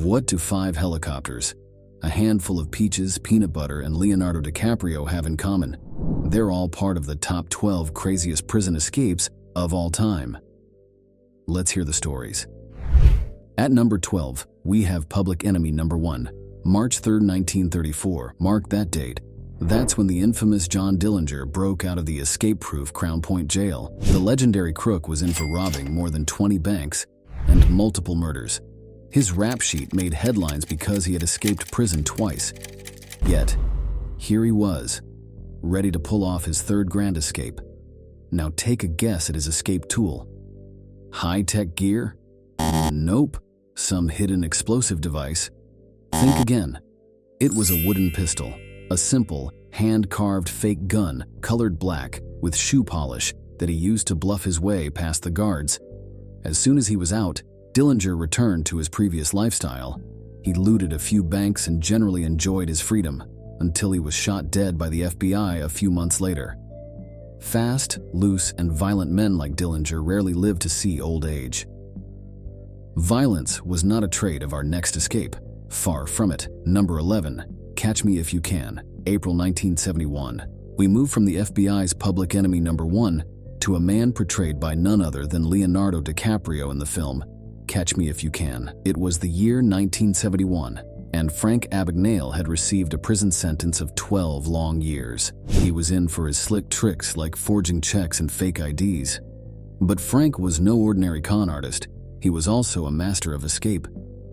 What do 5 helicopters, a handful of peaches, peanut butter, and Leonardo DiCaprio have in common? They're all part of the top 12 craziest prison escapes of all time. Let's hear the stories. At number 12, we have public enemy number 1. March 3, 1934. Mark that date. That's when the infamous John Dillinger broke out of the escape-proof Crown Point jail. The legendary crook was in for robbing more than 20 banks and multiple murders. His rap sheet made headlines because he had escaped prison twice. Yet, here he was, ready to pull off his third grand escape. Now take a guess at his escape tool. High-tech gear? Nope. Some hidden explosive device? Think again. It was a wooden pistol, a simple, hand-carved fake gun, colored black, with shoe polish, that he used to bluff his way past the guards. As soon as he was out, Dillinger returned to his previous lifestyle. He looted a few banks and generally enjoyed his freedom, until he was shot dead by the FBI a few months later. Fast, loose, and violent men like Dillinger rarely live to see old age. Violence was not a trait of our next escape. Far from it. Number 11. Catch Me If You Can. April 1971. We move from the FBI's public enemy number 1 to a man portrayed by none other than Leonardo DiCaprio in the film Catch Me If You Can. It was the year 1971, and Frank Abagnale had received a prison sentence of 12 long years. He was in for his slick tricks like forging checks and fake IDs. But Frank was no ordinary con artist. He was also a master of escape.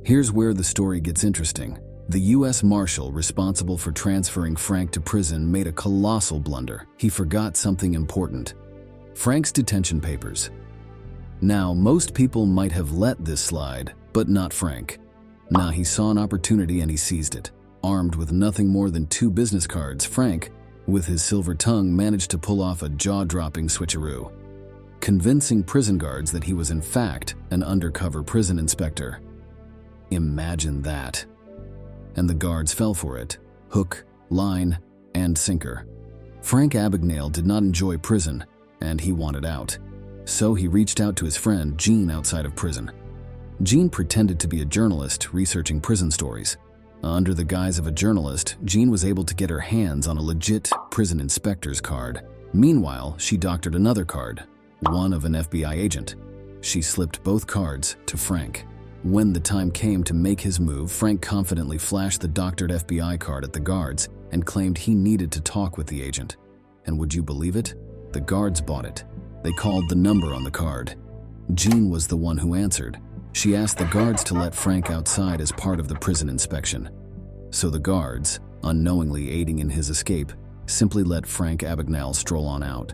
Here's where the story gets interesting. The U.S. Marshal responsible for transferring Frank to prison made a colossal blunder. He forgot something important: Frank's detention papers. Now, most people might have let this slide, but not Frank. Nah, he saw an opportunity and he seized it. Armed with nothing more than 2 business cards, Frank, with his silver tongue, managed to pull off a jaw-dropping switcheroo, convincing prison guards that he was in fact an undercover prison inspector. Imagine that. And the guards fell for it. Hook, line, and sinker. Frank Abagnale did not enjoy prison, and he wanted out. So he reached out to his friend Jean outside of prison. Jean pretended to be a journalist researching prison stories. Under the guise of a journalist, Jean was able to get her hands on a legit prison inspector's card. Meanwhile, she doctored another card, one of an FBI agent. She slipped both cards to Frank. When the time came to make his move, Frank confidently flashed the doctored FBI card at the guards and claimed he needed to talk with the agent. And would you believe it? The guards bought it. They called the number on the card. Jean was the one who answered. She asked the guards to let Frank outside as part of the prison inspection. So the guards, unknowingly aiding in his escape, simply let Frank Abagnale stroll on out.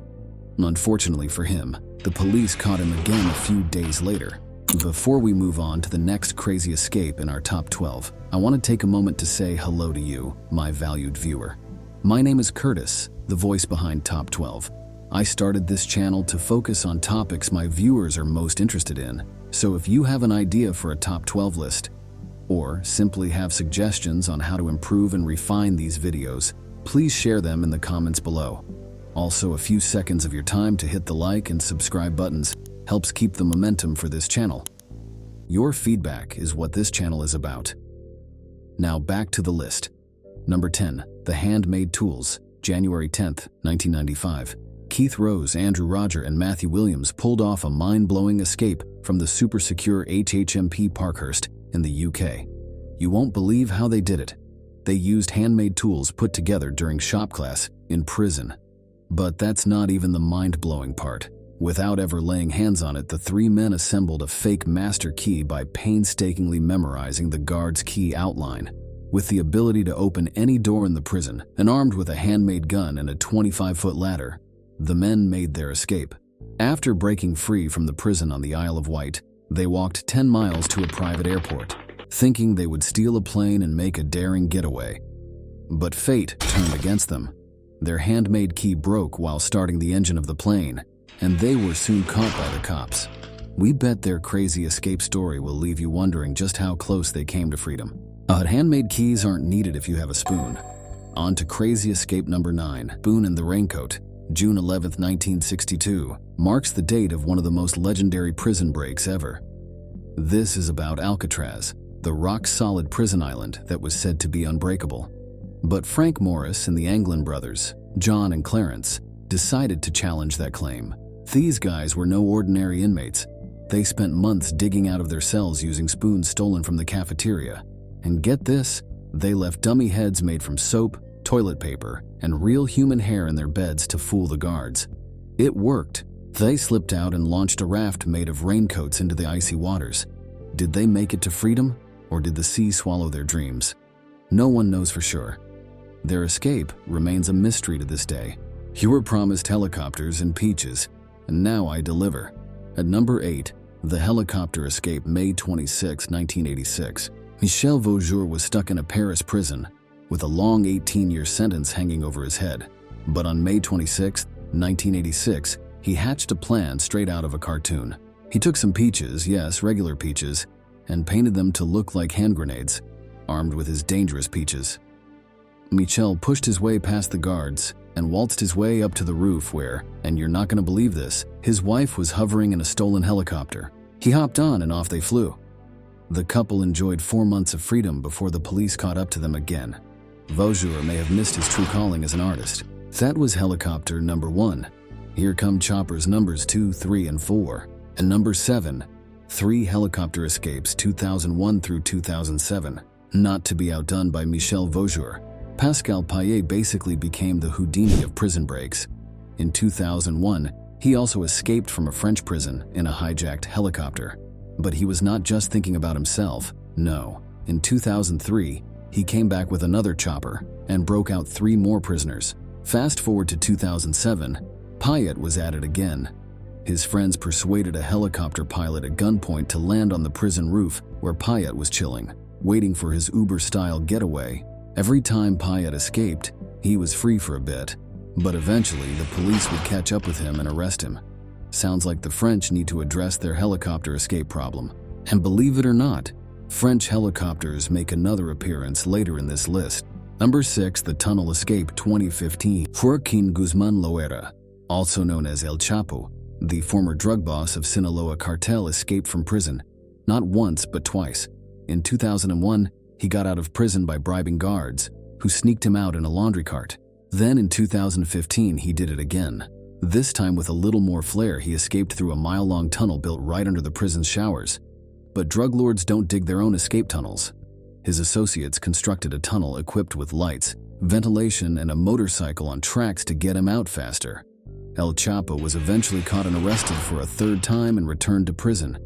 Unfortunately for him, the police caught him again a few days later. Before we move on to the next crazy escape in our top 12, I want to take a moment to say hello to you, my valued viewer. My name is Curtis, the voice behind Top 12. I started this channel to focus on topics my viewers are most interested in. So if you have an idea for a top 12 list, or simply have suggestions on how to improve and refine these videos, please share them in the comments below. Also, a few seconds of your time to hit the like and subscribe buttons helps keep the momentum for this channel. Your feedback is what this channel is about. Now back to the list. Number 10. The Handmade Tools. January 10th, 1995. Keith Rose, Andrew Roger, and Matthew Williams pulled off a mind-blowing escape from the super-secure HHMP Parkhurst in the UK. You won't believe how they did it. They used handmade tools put together during shop class in prison. But that's not even the mind-blowing part. Without ever laying hands on it, the 3 men assembled a fake master key by painstakingly memorizing the guard's key outline. With the ability to open any door in the prison, and armed with a handmade gun and a 25-foot ladder, the men made their escape. After breaking free from the prison on the Isle of Wight, they walked 10 miles to a private airport, thinking they would steal a plane and make a daring getaway. But fate turned against them. Their handmade key broke while starting the engine of the plane, and they were soon caught by the cops. We bet their crazy escape story will leave you wondering just how close they came to freedom. Handmade keys aren't needed if you have a spoon. On to crazy escape number 9, Boone and the Raincoat. June 11, 1962, marks the date of one of the most legendary prison breaks ever. This is about Alcatraz, the rock-solid prison island that was said to be unbreakable. But Frank Morris and the Anglin brothers, John and Clarence, decided to challenge that claim. These guys were no ordinary inmates. They spent months digging out of their cells using spoons stolen from the cafeteria. And get this, they left dummy heads made from soap, toilet paper, and real human hair in their beds to fool the guards. It worked. They slipped out and launched a raft made of raincoats into the icy waters. Did they make it to freedom, or did the sea swallow their dreams? No one knows for sure. Their escape remains a mystery to this day. You were promised helicopters and peaches, and now I deliver. At number 8, the helicopter escape, May 26, 1986. Michel Vaujour was stuck in a Paris prison with a long 18-year sentence hanging over his head. But on May 26, 1986, he hatched a plan straight out of a cartoon. He took some peaches, yes, regular peaches, and painted them to look like hand grenades, armed with his dangerous peaches. Michel pushed his way past the guards and waltzed his way up to the roof where, and you're not going to believe this, his wife was hovering in a stolen helicopter. He hopped on and off they flew. The couple enjoyed 4 months of freedom before the police caught up to them again. Vaujour may have missed his true calling as an artist. That was helicopter number 1. Here come choppers numbers 2, 3, and 4. And number 7, 3 helicopter escapes 2001 through 2007. Not to be outdone by Michel Vaujour, Pascal Paillet basically became the Houdini of prison breaks. In 2001, he also escaped from a French prison in a hijacked helicopter. But he was not just thinking about himself, no. In 2003, he came back with another chopper and broke out 3 more prisoners. Fast forward to 2007, Paillet was at it again. His friends persuaded a helicopter pilot at gunpoint to land on the prison roof where Paillet was chilling, waiting for his Uber-style getaway. Every time Paillet escaped, he was free for a bit, but eventually the police would catch up with him and arrest him. Sounds like the French need to address their helicopter escape problem. And believe it or not, French helicopters make another appearance later in this list. Number 6, the tunnel escape 2015. Joaquin Guzman Loera, also known as El Chapo, the former drug boss of Sinaloa cartel, escaped from prison, not once but twice. In 2001, he got out of prison by bribing guards, who sneaked him out in a laundry cart. Then in 2015, he did it again. This time with a little more flair, he escaped through a mile-long tunnel built right under the prison's showers. But drug lords don't dig their own escape tunnels. His associates constructed a tunnel equipped with lights, ventilation, and a motorcycle on tracks to get him out faster. El Chapo was eventually caught and arrested for a 3rd time and returned to prison.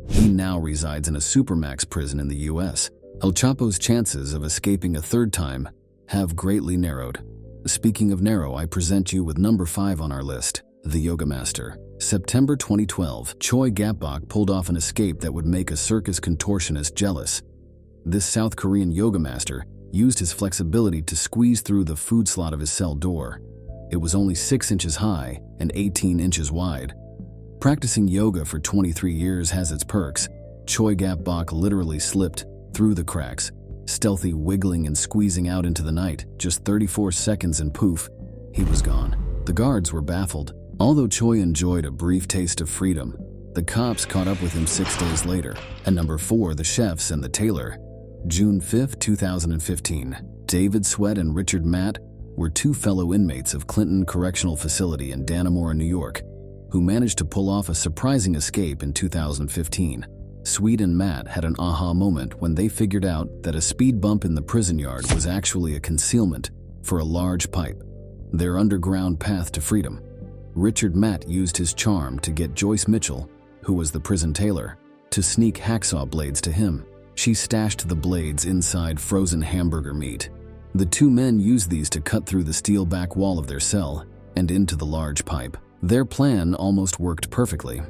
He now resides in a supermax prison in the US. El Chapo's chances of escaping a 3rd time have greatly narrowed. Speaking of narrow, I present you with number 5 on our list, the Yoga Master. September 2012, Choi Gap-bok pulled off an escape that would make a circus contortionist jealous. This South Korean yoga master used his flexibility to squeeze through the food slot of his cell door. It was only 6 inches high and 18 inches wide. Practicing yoga for 23 years has its perks. Choi Gap-bok literally slipped through the cracks, stealthy wiggling and squeezing out into the night. Just 34 seconds and poof, he was gone. The guards were baffled. Although Choi enjoyed a brief taste of freedom, the cops caught up with him 6 days later. At number 4, the chefs and the tailor. June 5, 2015. David Sweat and Richard Matt were 2 fellow inmates of Clinton Correctional Facility in Dannemora, New York, who managed to pull off a surprising escape in 2015. Sweet and Matt had an aha moment when they figured out that a speed bump in the prison yard was actually a concealment for a large pipe, their underground path to freedom. Richard Matt used his charm to get Joyce Mitchell, who was the prison tailor, to sneak hacksaw blades to him. She stashed the blades inside frozen hamburger meat. The 2 men used these to cut through the steel back wall of their cell and into the large pipe. Their plan almost worked perfectly,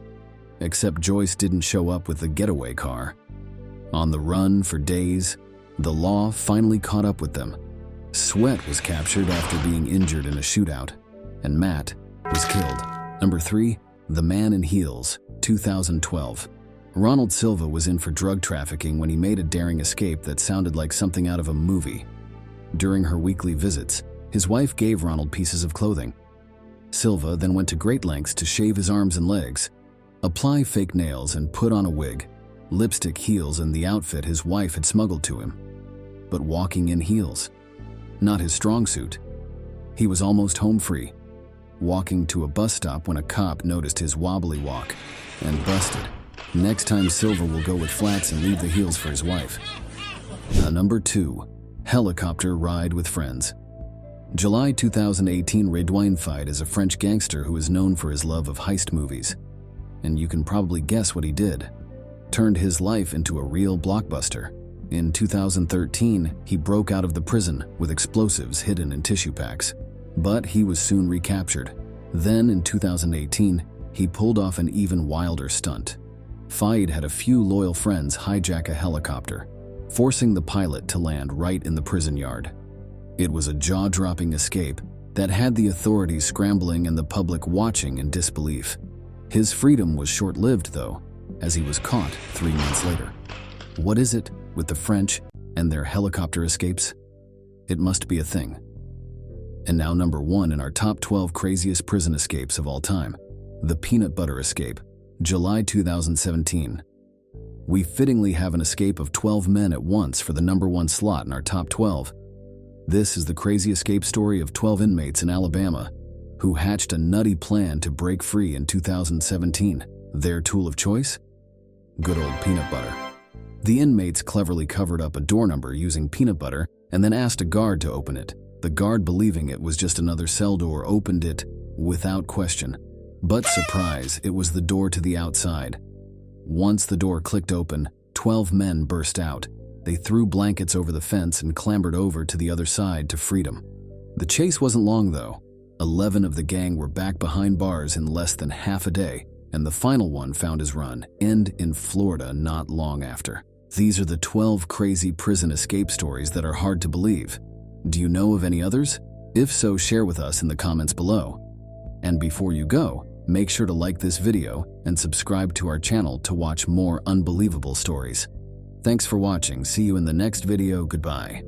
except Joyce didn't show up with the getaway car. On the run for days, the law finally caught up with them. Sweat was captured after being injured in a shootout, and Matt was killed. Number 3, The Man in Heels, 2012. Ronald Silva was in for drug trafficking when he made a daring escape that sounded like something out of a movie. During her weekly visits, his wife gave Ronald pieces of clothing. Silva then went to great lengths to shave his arms and legs, apply fake nails, and put on a wig. lipstick, heels, and the outfit his wife had smuggled to him. But walking in heels, not his strong suit. He was almost home free, walking to a bus stop when a cop noticed his wobbly walk and busted. Next time, Silver will go with flats and leave the heels for his wife. Number 2. Helicopter ride with friends. July 2018, Redouane Faid is a French gangster who is known for his love of heist movies. And you can probably guess what he did. Turned his life into a real blockbuster. In 2013, he broke out of the prison with explosives hidden in tissue packs. But he was soon recaptured. Then in 2018, he pulled off an even wilder stunt. Faid had a few loyal friends hijack a helicopter, forcing the pilot to land right in the prison yard. It was a jaw-dropping escape that had the authorities scrambling and the public watching in disbelief. His freedom was short-lived, though, as he was caught 3 months later. What is it with the French and their helicopter escapes? It must be a thing. And now number 1 in our top 12 craziest prison escapes of all time, the peanut butter escape, July 2017. We fittingly have an escape of 12 men at once for the number 1 slot in our top 12. This is the crazy escape story of 12 inmates in Alabama who hatched a nutty plan to break free in 2017. Their tool of choice? Good old peanut butter. The inmates cleverly covered up a door number using peanut butter and then asked a guard to open it. The guard, believing it was just another cell door, opened it without question. But surprise, it was the door to the outside. Once the door clicked open, 12 men burst out. They threw blankets over the fence and clambered over to the other side to freedom. The chase wasn't long, though. 11 of the gang were back behind bars in less than half a day, and the final one found his run end in Florida not long after. These are the 12 crazy prison escape stories that are hard to believe. Do you know of any others? If so, share with us in the comments below. And before you go, make sure to like this video and subscribe to our channel to watch more unbelievable stories. Thanks for watching. See you in the next video. Goodbye.